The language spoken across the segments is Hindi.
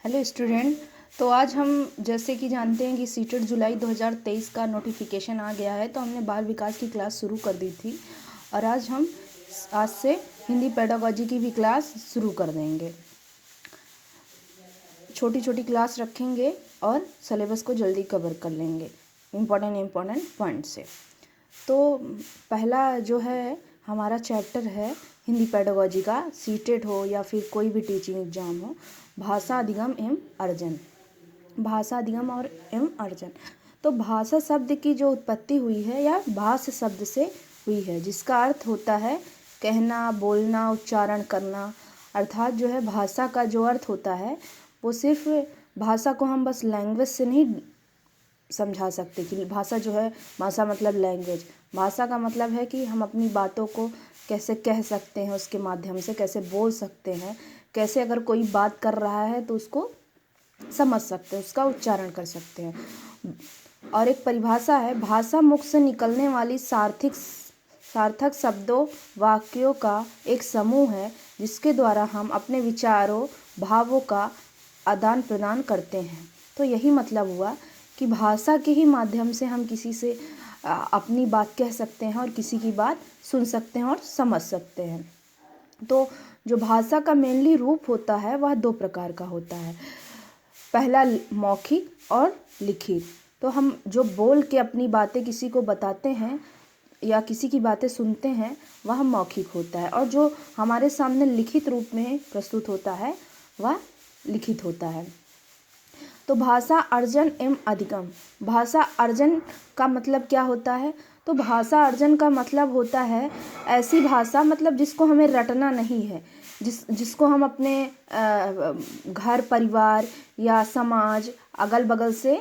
Hello student. तो आज हम जैसे कि जानते हैं कि सीटेट जुलाई 2023 का नोटिफिकेशन आ गया है, तो हमने बाल विकास की क्लास शुरू कर दी थी और आज से हिंदी पेडागोजी की भी क्लास शुरू कर देंगे। छोटी छोटी क्लास रखेंगे और सिलेबस को जल्दी कवर कर लेंगे इम्पोर्टेंट पॉइंट से। तो पहला जो है हमारा चैप्टर है हिंदी पेडागोजी का, सीटेट हो या फिर कोई भी टीचिंग एग्जाम हो, भाषा अधिगम एवं अर्जन। भाषा अधिगम और एवं अर्जन। तो भाषा शब्द की जो उत्पत्ति हुई है या भाष शब्द से हुई है, जिसका अर्थ होता है कहना, बोलना, उच्चारण करना। अर्थात जो है भाषा का जो अर्थ होता है वो सिर्फ भाषा को हम बस लैंग्वेज से नहीं समझा सकते कि भाषा जो है, भाषा मतलब लैंग्वेज। भाषा का मतलब है कि हम अपनी बातों को कैसे कह सकते हैं, उसके माध्यम से कैसे बोल सकते हैं, कैसे अगर कोई बात कर रहा है तो उसको समझ सकते हैं, उसका उच्चारण कर सकते हैं। और एक परिभाषा है, भाषा मुख से निकलने वाली सार्थक शब्दों, वाक्यों का एक समूह है जिसके द्वारा हम अपने विचारों, भावों का आदान प्रदान करते हैं। तो यही मतलब हुआ कि भाषा के ही माध्यम से हम किसी से अपनी बात कह सकते हैं और किसी की बात सुन सकते हैं और समझ सकते हैं। तो जो भाषा का मेनली रूप होता है वह दो प्रकार का होता है। पहला मौखिक और लिखित। तो हम जो बोल के अपनी बातें किसी को बताते हैं या किसी की बातें सुनते हैं वह मौखिक होता है, और जो हमारे सामने लिखित रूप में प्रस्तुत होता है वह लिखित होता है। तो भाषा अर्जन एवं अधिगम। भाषा अर्जन का मतलब क्या होता है? तो भाषा अर्जन का मतलब होता है ऐसी भाषा, मतलब जिसको हमें रटना नहीं है, जिसको हम अपने घर परिवार या समाज अगल बगल से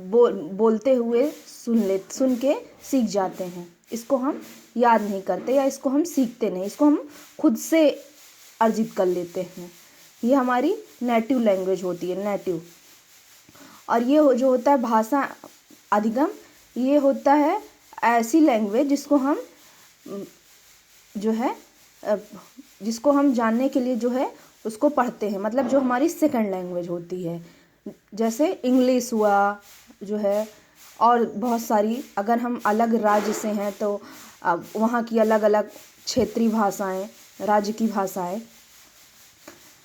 बोलते हुए सुन के सीख जाते हैं। इसको हम याद नहीं करते या इसको हम सीखते नहीं, इसको हम खुद से अर्जित कर लेते हैं। ये हमारी नेटिव लैंग्वेज होती है, नेटिव। और ये जो होता है भाषा अधिगम, ये होता है ऐसी लैंग्वेज जिसको हम जो है जिसको हम जानने के लिए जो है उसको पढ़ते हैं, मतलब जो हमारी सेकंड लैंग्वेज होती है। जैसे इंग्लिश हुआ जो है, और बहुत सारी, अगर हम अलग राज्य से हैं तो वहाँ की अलग अलग क्षेत्रीय भाषाएं, राज्य की भाषाएं,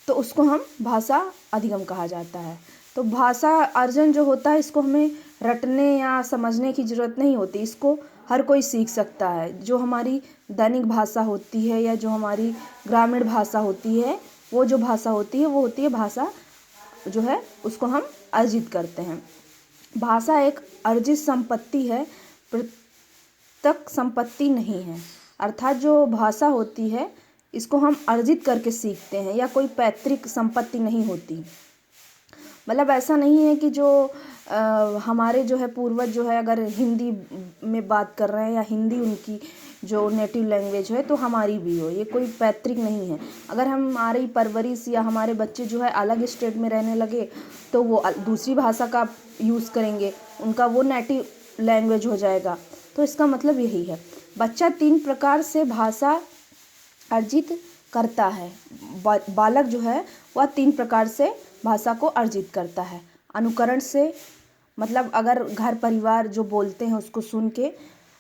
तो उसको हम भाषा अधिगम कहा जाता है। तो भाषा अर्जन जो होता है इसको हमें रटने या समझने की ज़रूरत नहीं होती, इसको हर कोई सीख सकता है। जो हमारी दैनिक भाषा होती है या जो हमारी ग्रामीण भाषा होती है, वो जो भाषा होती है वो होती है भाषा जो है उसको हम अर्जित करते हैं। भाषा एक अर्जित संपत्ति है, प्रत्यक्ष संपत्ति नहीं है। अर्थात जो भाषा होती है इसको हम अर्जित करके सीखते हैं या कोई पैतृक संपत्ति नहीं होती। मतलब ऐसा नहीं है कि जो हमारे जो है पूर्वज जो है अगर हिंदी में बात कर रहे हैं या हिंदी उनकी जो नेटिव लैंग्वेज है तो हमारी भी हो, ये कोई पैतृक नहीं है। अगर हमारी परवरिश या हमारे बच्चे जो है अलग स्टेट में रहने लगे तो वो दूसरी भाषा का यूज़ करेंगे, उनका वो नेटिव लैंग्वेज हो जाएगा। तो इसका मतलब यही है। बच्चा 3 प्रकार से भाषा अर्जित करता है। बालक जो है वह 3 प्रकार से भाषा को अर्जित करता है। अनुकरण से, मतलब अगर घर परिवार जो बोलते हैं उसको सुन के।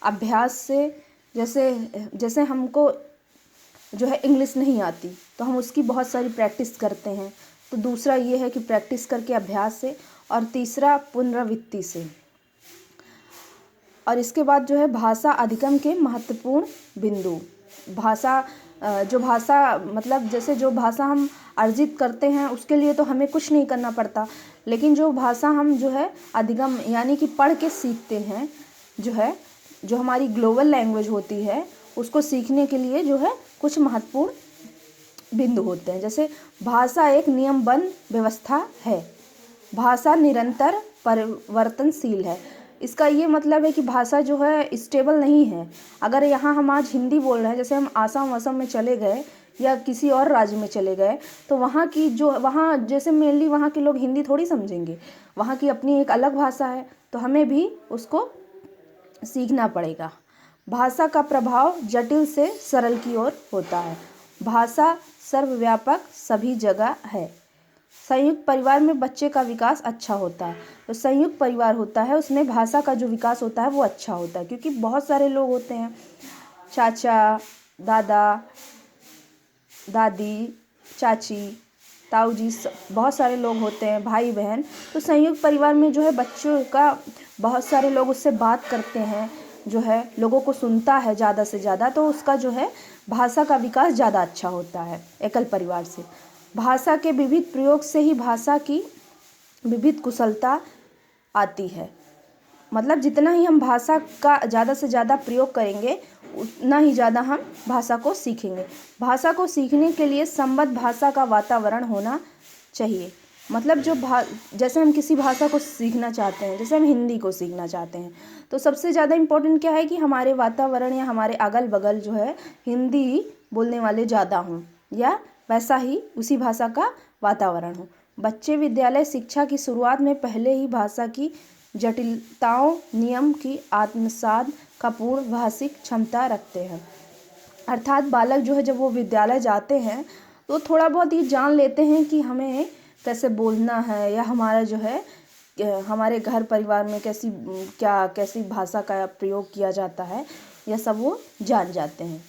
अभ्यास से, जैसे हमको जो है इंग्लिश नहीं आती तो हम उसकी बहुत सारी प्रैक्टिस करते हैं। तो दूसरा ये है कि प्रैक्टिस करके, अभ्यास से। और तीसरा पुनरावृत्ति से। और इसके बाद जो है भाषा अधिगम के महत्वपूर्ण बिंदु। जो भाषा मतलब जैसे जो भाषा हम अर्जित करते हैं उसके लिए तो हमें कुछ नहीं करना पड़ता, लेकिन जो भाषा हम जो है अधिगम यानी कि पढ़ के सीखते हैं, जो हमारी ग्लोबल लैंग्वेज होती है, उसको सीखने के लिए जो है कुछ महत्वपूर्ण बिंदु होते हैं। जैसे भाषा एक नियमबद्ध व्यवस्था है, भाषा निरंतर परिवर्तनशील है। इसका ये मतलब है कि भाषा जो है स्टेबल नहीं है। अगर यहाँ हम आज हिंदी बोल रहे हैं, जैसे हम आसाम में चले गए या किसी और राज्य में चले गए तो वहाँ जैसे मेनली वहाँ के लोग हिंदी थोड़ी समझेंगे, वहाँ की अपनी एक अलग भाषा है, तो हमें भी उसको सीखना पड़ेगा। भाषा का प्रभाव जटिल से सरल की ओर होता है। भाषा सर्वव्यापक सभी जगह है। संयुक्त परिवार में बच्चे का विकास अच्छा होता है। तो संयुक्त परिवार होता है उसमें भाषा का जो विकास होता है वो अच्छा होता है, क्योंकि बहुत सारे लोग होते हैं, चाचा, दादा, दादी, चाची, ताऊ जी, बहुत सारे लोग होते हैं, भाई बहन। तो संयुक्त परिवार में जो है बच्चों का, बहुत सारे लोग उससे बात करते हैं, जो है लोगों को सुनता है ज़्यादा से ज़्यादा, तो उसका जो है भाषा का विकास ज़्यादा अच्छा होता है एकल परिवार से। भाषा के विविध प्रयोग से ही भाषा की विविध कुशलता आती है। मतलब जितना ही हम भाषा का ज़्यादा से ज़्यादा प्रयोग करेंगे उतना ही ज़्यादा हम भाषा को सीखेंगे। भाषा को सीखने के लिए संबद्ध भाषा का वातावरण होना चाहिए। मतलब जैसे हम किसी भाषा को सीखना चाहते हैं, जैसे हम हिंदी को सीखना चाहते हैं, तो सबसे ज़्यादा इम्पोर्टेंट क्या है कि हमारे वातावरण या हमारे अगल बगल जो है हिंदी बोलने वाले ज़्यादा हों, या वैसा ही उसी भाषा का वातावरण हो। बच्चे विद्यालय शिक्षा की शुरुआत में पहले ही भाषा की जटिलताओं, नियम की आत्मसात का पूर्ण भाषिक क्षमता रखते हैं। अर्थात बालक जो है जब वो विद्यालय जाते हैं तो थोड़ा बहुत ये जान लेते हैं कि हमें कैसे बोलना है, या हमारा जो है हमारे घर परिवार में कैसी भाषा का प्रयोग किया जाता है, यह सब वो जान जाते हैं।